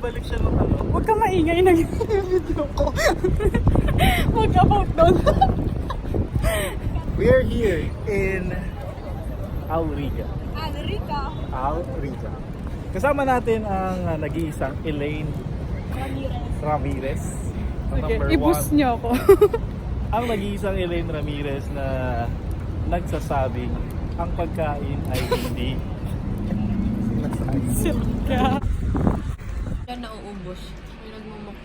nagbalik siya ng ano. Huwag ka maingay na yung video ko. Huwag about doon. We are here in Auriga. Alrica. Auriga. Kasama natin ang nag-iisang Elaine Ramirez. Ang Okay, number i-boost one. niyo ako. Ang nag-iisang Elaine Ramirez na nagsasabing ang pagkain ay hindi Silka. Yan nauubos. May nagmumuk.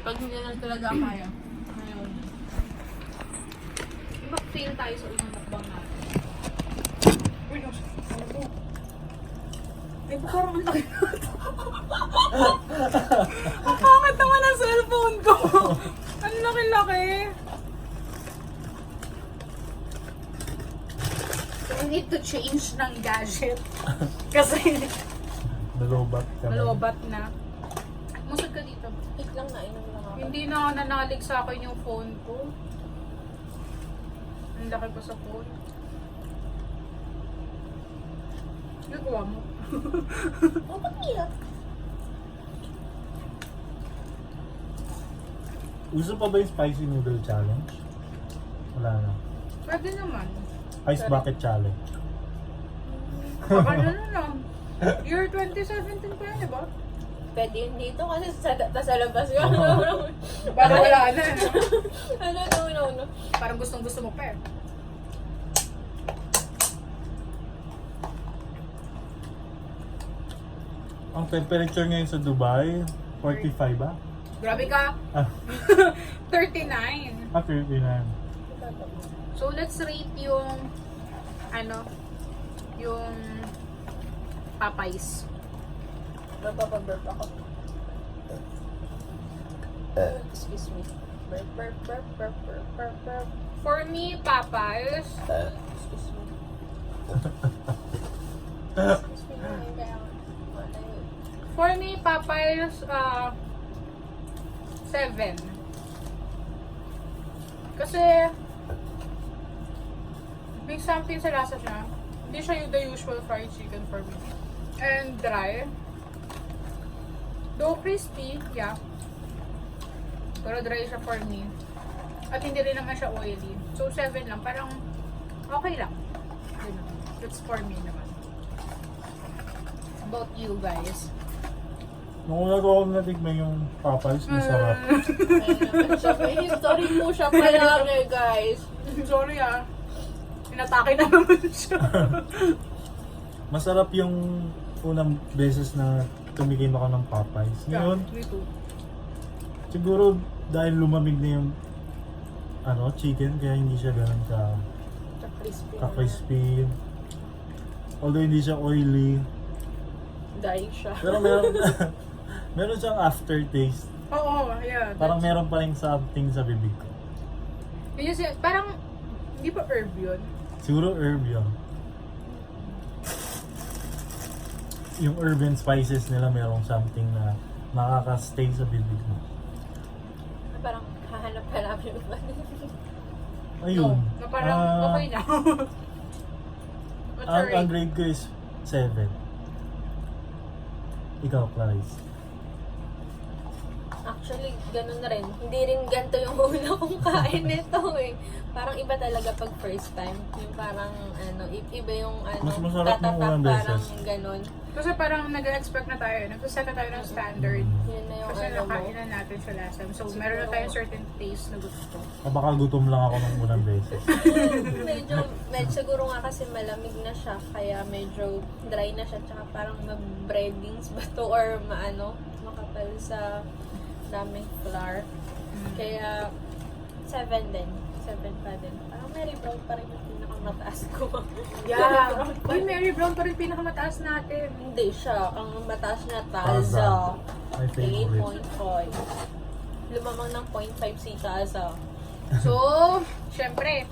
Pag hindi na talaga kaya. Ngayon. Mag-fail tayo sa unang mukbang natin. Uy, no. Ano po? Ay, parang ang laki. Ang pangit naman ang cellphone ko. Ang laki-laki. I need to change ng gadget. Kasi nalobat ka. malobat na. Musod ka dito. Hit lang na. Inom lang ako. Hindi na nanalig sa akin yung phone ko. Ang laki pa sa phone. Nagawa mo. Oh, ba't niya? Uso pa ba yung spicy noodle challenge? Wala na. Pwede naman. Ice bucket challenge. Baka na lang. Year 2017 pa yan, di ba? Pwede yun dito kasi sa labas yun. Para wala na. No. Parang gustong gusto mo pa eh. Ang temperature ngayon sa Dubai, 45 ba? Grabe ka. Ah, 39. 39. So let's rate yung yung Popeyes. Burp ako. Excuse me. Burp. For me, Popeyes, Excuse me. Excuse me. for me, Popeyes, 7. Kasi, may something sa lasa niya. Hindi siya yung the usual fried chicken for me. And dry. Though crispy, yeah. Pero dry siya for me. At hindi rin naman siya oily. So 7 lang. Parang okay lang. Ganun. That's for me naman. About you guys. Nung una ko natikman yung Popeyes, masarap. May history po siya palagi, guys. Sorry ah. Inatake na naman siya. Masarap yung unang beses na tumikim ako ng Popeyes. Ngayon, Me too. siguro dahil lumamig na yung chicken, kaya hindi siya ganun Crispy. ka-crispy. Although hindi siya oily. Dying siya. Pero meron, meron siyang aftertaste. Oo, yeah. Parang meron pa rin something sa bibig ko. Yun yung parang, hindi pa herb yun. Siguro herb yun. Yung herb and spices nila merong something na makaka-stay sa bibig mo. Parang hahanap-hanap yung ba? Ayun. Na parang okay na. What's your Ang rate? grade ko is 7. Ikaw, Clarice. Actually, ganun na rin. Hindi rin ganito yung una kong kain nito eh. Parang iba talaga pag first time. Yung parang iba yung Mas masarap nung unang parang beses. ganun. Kasi parang nag-expect na tayo. Nagsaset na tayo ng standard. Yun na yung Kasi mo. nakain na natin siya last time. So, meron na tayong certain taste na gusto. O baka gutom lang ako ng unang beses. medyo siguro nga kasi malamig na siya. Kaya medyo dry na siya. Tsaka parang breadings ba to or makapal sa daming flour. Kaya 7 din. 7 pa din. Parang Mary Brown pa rin yung pinakamataas ko. Yeah. Uy, Mary Brown pa rin pinakamataas natin. Hindi siya. Ang mataas niya, Taza. My favorite. 8.5. Lumamang ng 0.5 si Taza. So, syempre,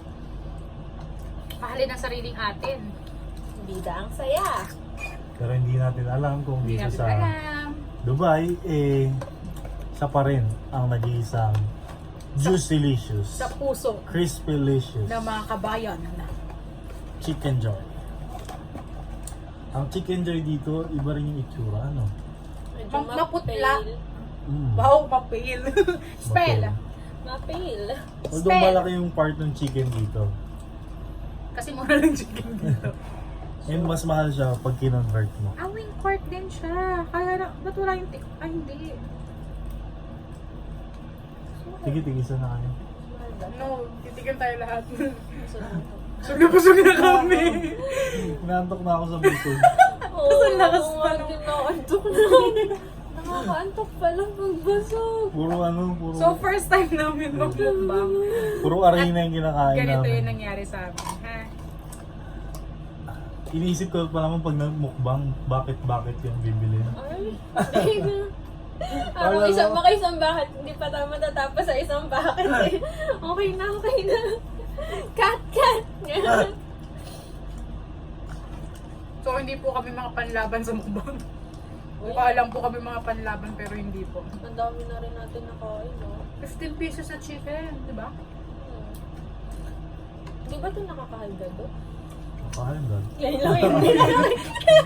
mahalin ang sariling atin. Bida ang saya. Pero hindi natin alam kung Hindi dito natin sa alam. Dubai, sa pa rin ang nag-iisang Juicylicious, Sa puso Crispylicious ng mga kabayan na. Chicken Joy. Ang Chicken Joy dito, iba rin yung itsura, ano? medyo Maputla. mapale. Wow, mapil. Spell. Mapale. Although Spell. malaki yung part ng chicken dito. Kasi mura lang chicken dito. And mas mahal siya pag kinonvert mo. Wing court din siya. Kaya na, ba't wala yung ay, hindi. Sige, tigisa na kayo. No, titigan tayo lahat. So, Busog na kami. Inaantok na ako sa busog. Oo, Ang lakas pa nga, nung- ginaantok na. Nakakaantok pala pagbasog. Puro ano, puro... So, first time namin mag-mukbang. puro arena yung kinakain Ganito namin. yung nangyari sa amin, ha? Iniisip ko pa naman pag nagmukbang, bakit yung bibili. Ay, parang isang bakit, hindi pa tayo matatapos sa isang bakit eh. Okay na. Cut! So, hindi po kami mga panlaban sa mukbang. Mukha lang po kami mga panlaban, pero hindi po. Ang dami na rin natin nakain, no? 15 pesos sa chicken, di ba? Di ba ito nakakahanda to? Nakain doon. Yan lang hindi.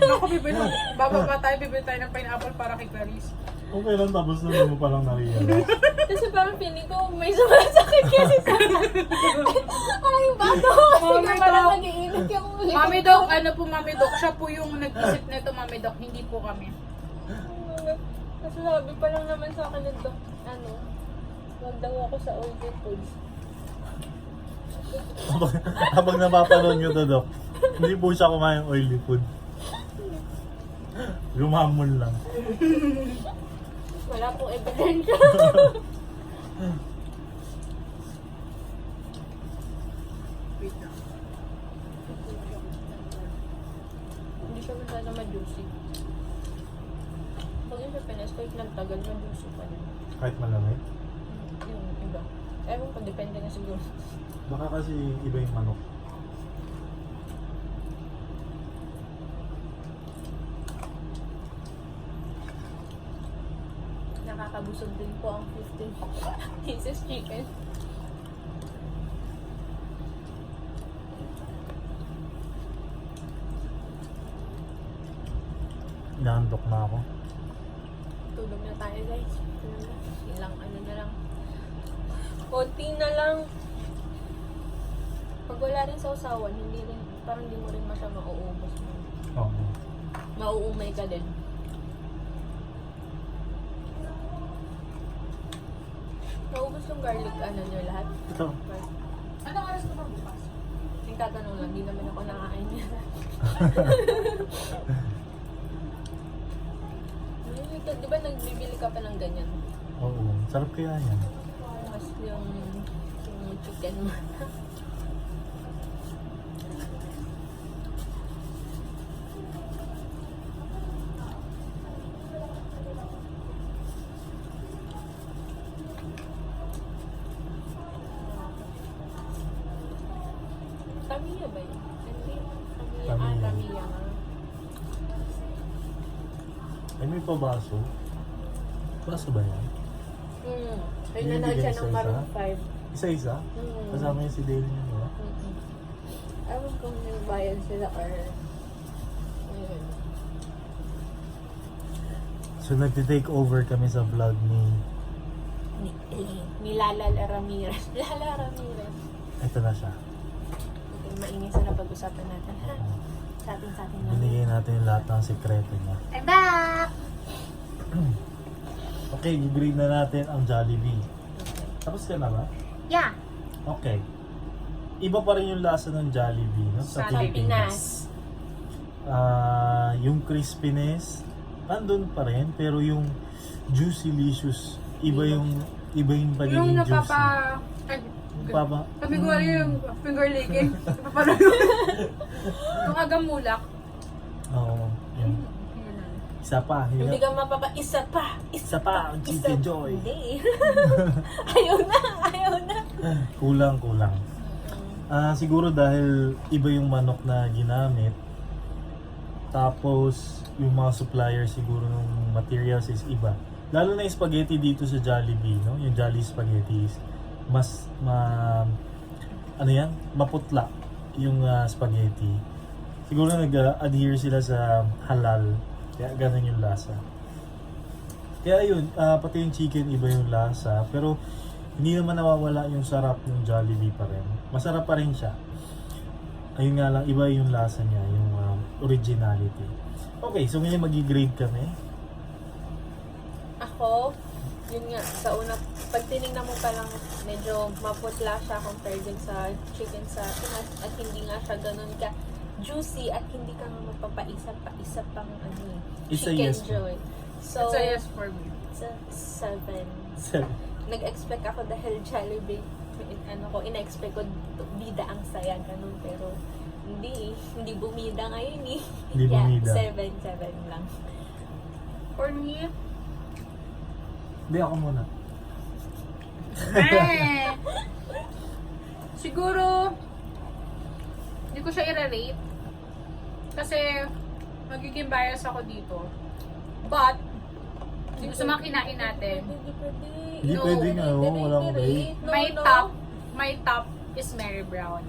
Ako, bibili. Bababa tayo, bibili tayo ng pineapple para kay Clarice. Okay lang, tapos na mo palang na-realize. Kasi parang feeling ko may sumasakit kasi sa ay, bato! Kasi Mami nga parang Doc. nag-iinit yung ulit. Mami Doc, ano po Mami Doc? Siya po yung nag-isip nito, Mami Doc, hindi po kami. Kasi sabi pa lang naman sa akin ng doc, wag daw ako sa OJ Foods. Habang napapanood nyo to, Dok, hindi po siya kumain oily food. Lumamon lang. Wala pong ebidensya. Wait lang. Hindi siya masyado ma-juicy. Pag yung sa Pinas, kahit nagtagal, ma-juicy pa rin. Kahit malamig. Yung iba. Ewan ko, depende na siguro. Baka kasi iba yung manok. Nakakabusog din po ang 15 pieces chicken. Inaantok na ako. Tulog na tayo guys. Ilang ano na lang. Konti na lang. Pag wala rin sa usawan, hindi rin, parang hindi mo rin masya mauubos mo. Oo. Mauumay ka din. Naubos yung garlic ano nyo lahat? Ito. Anong oras ka ba bukas? Yung tatanong lang, di naman ako nakain niya. Di ba nagbibili ka pa ng ganyan? Oo. Sarap kaya yan. Mas yung chicken mo. Tamiya ba yun? Hindi. Tamiya. Tamiya. Tamiya nga. Ay, may pabaso. Baso ba yan? Ay, Hindi nanood siya isa-isa? ng Maroon 5. Isa-isa? Kasama yung si Dale niya, di ba? Ewan kung nagbayad sila or... Ayun. So, nagtitake over kami sa vlog ni... Ni Lala Ramirez. Lala Ramirez. Ito na siya. Okay, mainis na pag-usapan natin, ha? Sa atin lang. Binigay natin yung lahat ng sekreto niya. I'm back! Okay, i-grade na natin ang Jollibee. Tapos ka na ba? Yeah. Okay. Iba pa rin yung lasa ng Jollibee, no? Sa Sa Pilipinas. Yung crispiness, andun pa rin, pero yung juicy-licious, iba yung Yung pagiging juicy. Ay, Papa, kami ko yung finger licking. Napapanood. Yung agamulak. oo, yun. Isa pa, yun. Hindi ka isa pa. Isa pa, ang Chicken Joy. Hindi. Ayaw na. Kulang. Siguro dahil iba yung manok na ginamit. Tapos, yung mga supplier siguro ng materials is iba. Lalo na yung spaghetti dito sa Jollibee, no? Yung Jolly Spaghetti is mas maputla yung spaghetti. Siguro nag-adhere sila sa halal. Kaya ganun yung lasa. Kaya yun, pati yung chicken iba yung lasa, pero hindi naman nawawala yung sarap ng Jollibee pa rin. Masarap pa rin siya. Ayun nga lang, iba yung lasa niya, yung originality. Okay, so ngayon mag-grade kami. Ako, yun nga, sa una, pag tinignan mo pa lang, medyo maputla siya compared dun sa chicken sa Pinas at hindi nga siya ganun ka juicy at hindi ka mapapaisa pang It's a chicken yes. joy. So, It's a yes for me. it's a 7. So, Nag-expect ako dahil Jollibee, in-expect ko bida ang saya, ganun, pero hindi bumida ngayon eh. Hindi bumida. 7 lang. For me, hindi ako muna. siguro, hindi ko siya i-rate. Kasi, magiging bias ako dito. But, hindi ko sa mga kinain natin. Hindi No, pwede nga, walang rate. My top is Mary Brown.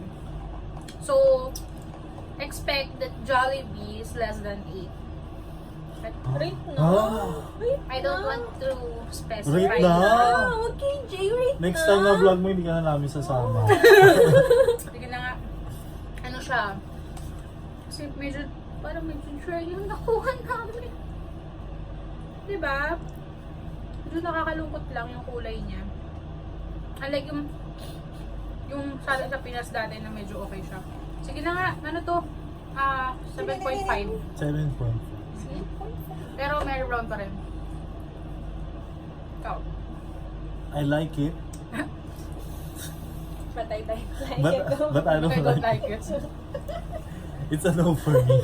So, expect that Jollibee is less than 8. But Rate na. Rate I don't na. want to specify. Rate na. Huwag kayo, Jay, rate Next na. time na vlog mo, hindi ka na namin sasama. Sige na nga. Ano siya? Kasi medyo, parang medyo dry yung nakuha namin. Diba? Medyo nakakalungkot lang yung kulay niya. Unlike yung sa Pinas dati na medyo okay siya. Sige na nga, ano to? 7.5. 7.5. Pero Mary Brown pa rin. Ikaw. I like it, But I don't like but, it. but I don't I don't like like it. it. It's a no for me.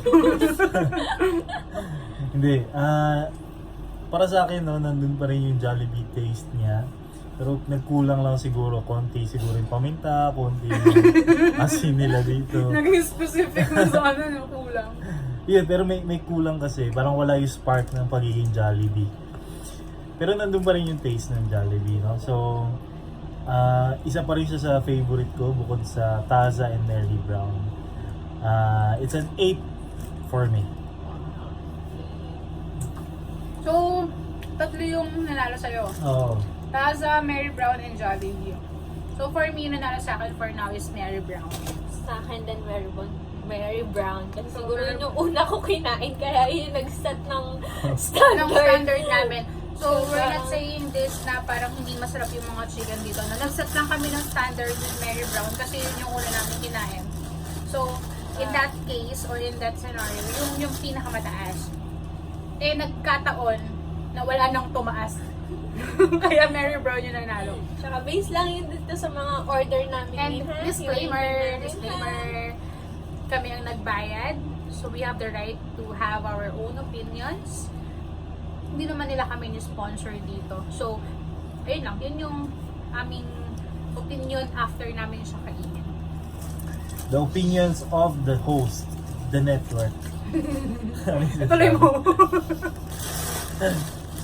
Hindi. Para sa akin, no, nandun pa rin yung Jollibee taste niya. Pero nagkulang lang siguro, konti siguro yung paminta, konti yung asin nila dito. Naging specific na sa ano yung kulang. Yeah, pero may kulang kasi. Parang wala yung spark ng pagiging Jollibee. Pero nandun pa rin yung taste ng Jollibee, no? So, isa pa rin siya sa favorite ko bukod sa Taza and Mary Brown. It's an 8 for me. So, tatlo yung nanalo sa'yo. Oo. Taza, Mary Brown, and Jollibee. So, for me, nanalo sa akin for now is Mary Brown. Sa akin din Mary Brown. Kasi siguro yun yung una ko kinain, kaya yun nag-set ng Anong standard. standard namin. So, So, we're not saying this na parang hindi masarap yung mga chicken dito. No, nag-set lang kami ng standard with Mary Brown kasi yun yung una namin kinain. So, in that case, or in that scenario, yung pinakamataas, eh nagkataon na wala nang tumaas. Kaya Mary Brown yung nanalo. Tsaka base lang yun dito sa mga order namin. And ha? disclaimer, Yung disclaimer, kami ang nagbayad. So, we have the right to have our own opinions. Hindi naman nila kami ni-sponsor dito. So, ayun lang. Yun yung aming opinion after namin siya kainin. The opinions of the host, the network. Tuloy mo.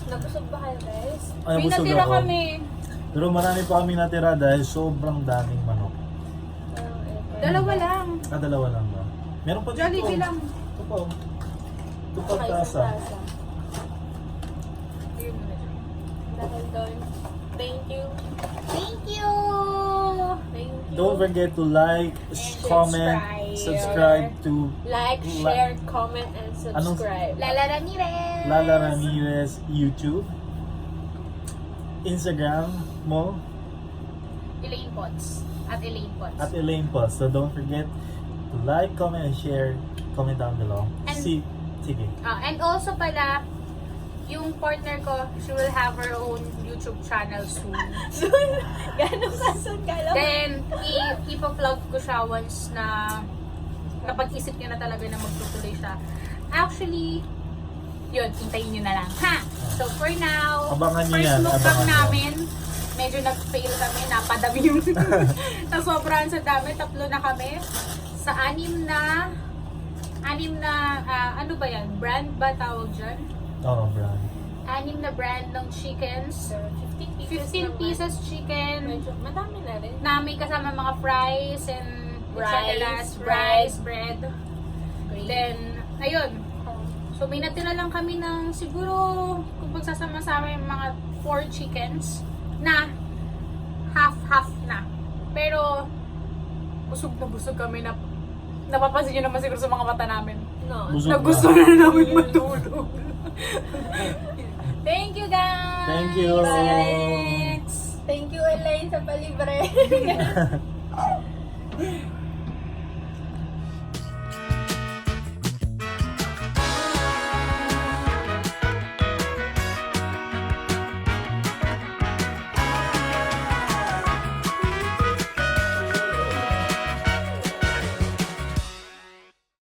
Nabusog ba kayo, guys? Ay, May busog natira ako. kami. Pero marami pa kami natira dahil sobrang daming manok. Parang Dalawa lang. Dalawa lang ba? Meron pa dito. Jollibee lang. Ito pa. Ito pa Okay, tasa. Ayun mo na siya. Dahil doon. Thank you. Thank you! Thank you. Don't forget to like, comment, subscribe to Like, share, comment, and subscribe. Lala Ramirez! Lala Ramirez YouTube, Instagram mo, Elaine Potts. At Elaine Potts. at Elaine Potts. So don't forget to like, comment, and share. Comment down below. And- Sige. And also pala, yung partner ko, she will have her own YouTube channel soon. Ganong kasun ka lang. Then, ipa-vlog ko siya once na napag-isip niya na talaga na magtutuloy siya. Actually, yun, hintayin nyo na lang. Ha! So, for now, Abangan nyo first yan, mukbang abangan nyo. namin, medyo nag-fail kami, napadami yung nasobrahan sa dami, 3 na kami. Sa 6 na, ano ba yan? Brand ba tawag dyan? Oh, brand. 6 na brand ng chickens. 15 pieces chicken. Medyo madami na rin. Na may kasama mga fries and Rice, rice, bread. Great. Then, ayun. So may natira lang kami ng siguro kung pagsasama-sama yung mga 4 chickens na half-half na. Pero busog na busog kami na napapansin nyo naman siguro sa mga mata namin. No. Busog Na gusto na. na namin matulog. Thank you guys! Thank you. See you next! Thank you, Elaine, sa palibre.